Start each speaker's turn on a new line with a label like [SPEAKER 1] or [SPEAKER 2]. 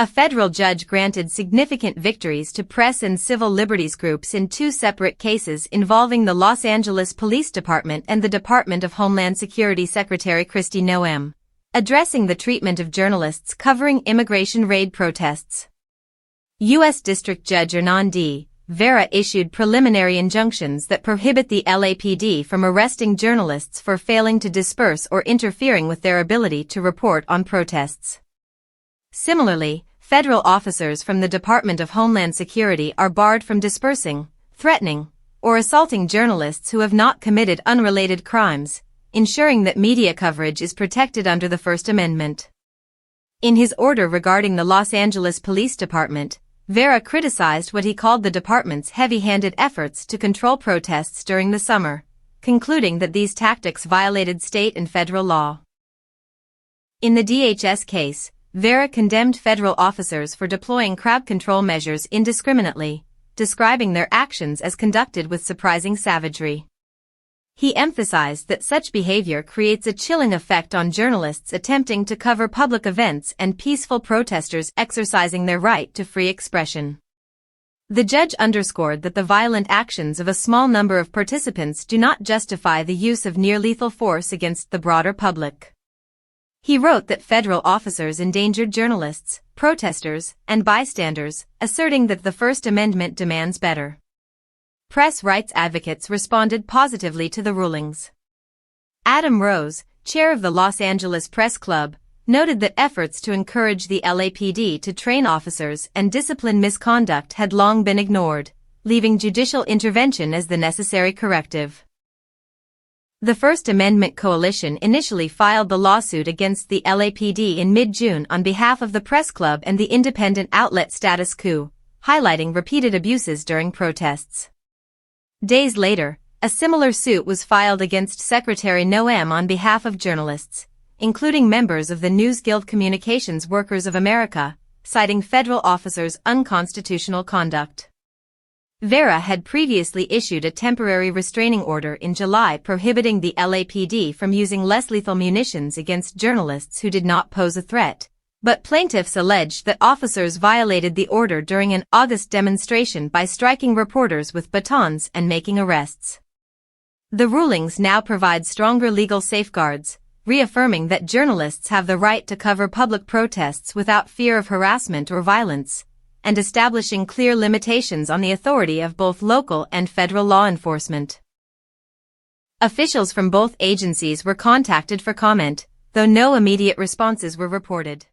[SPEAKER 1] A federal judge granted significant victories to press and civil liberties groups in two separate cases involving the Los Angeles Police Department and the Department of Homeland Security Secretary Kristi Noem, addressing the treatment of journalists covering immigration raid protests. U.S. District Judge Hernan D. Vera issued preliminary injunctions that prohibit the LAPD from arresting journalists for failing to disperse or interfering with their ability to report on protests. Similarly, federal officers from the Department of Homeland Security are barred from dispersing, threatening, or assaulting journalists who have not committed unrelated crimes, ensuring that media coverage is protected under the First Amendment. In his order regarding the Los Angeles Police Department, Vera criticized what he called the department's heavy-handed efforts to control protests during the summer, concluding that these tactics violated state and federal law. In the DHS case, Vera condemned federal officers for deploying crowd control measures indiscriminately, describing their actions as conducted with surprising savagery. He emphasized that such behavior creates a chilling effect on journalists attempting to cover public events and peaceful protesters exercising their right to free expression. The judge underscored that the violent actions of a small number of participants do not justify the use of near-lethal force against the broader public. He wrote that federal officers endangered journalists, protesters, and bystanders, asserting that the First Amendment demands better. Press rights advocates responded positively to the rulings. Adam Rose, chair of the Los Angeles Press Club, noted that efforts to encourage the LAPD to train officers and discipline misconduct had long been ignored, leaving judicial intervention as the necessary corrective. The First Amendment Coalition initially filed the lawsuit against the LAPD in mid-June on behalf of the Press Club and the independent outlet Status Quo, highlighting repeated abuses during protests. Days later, a similar suit was filed against Secretary Noem on behalf of journalists, including members of the News Guild Communications Workers of America, citing federal officers' unconstitutional conduct. Vera had previously issued a temporary restraining order in July prohibiting the LAPD from using less lethal munitions against journalists who did not pose a threat, but plaintiffs alleged that officers violated the order during an August demonstration by striking reporters with batons and making arrests. The rulings now provide stronger legal safeguards, reaffirming that journalists have the right to cover public protests without fear of harassment or violence, and establishing clear limitations on the authority of both local and federal law enforcement. Officials from both agencies were contacted for comment, though no immediate responses were reported.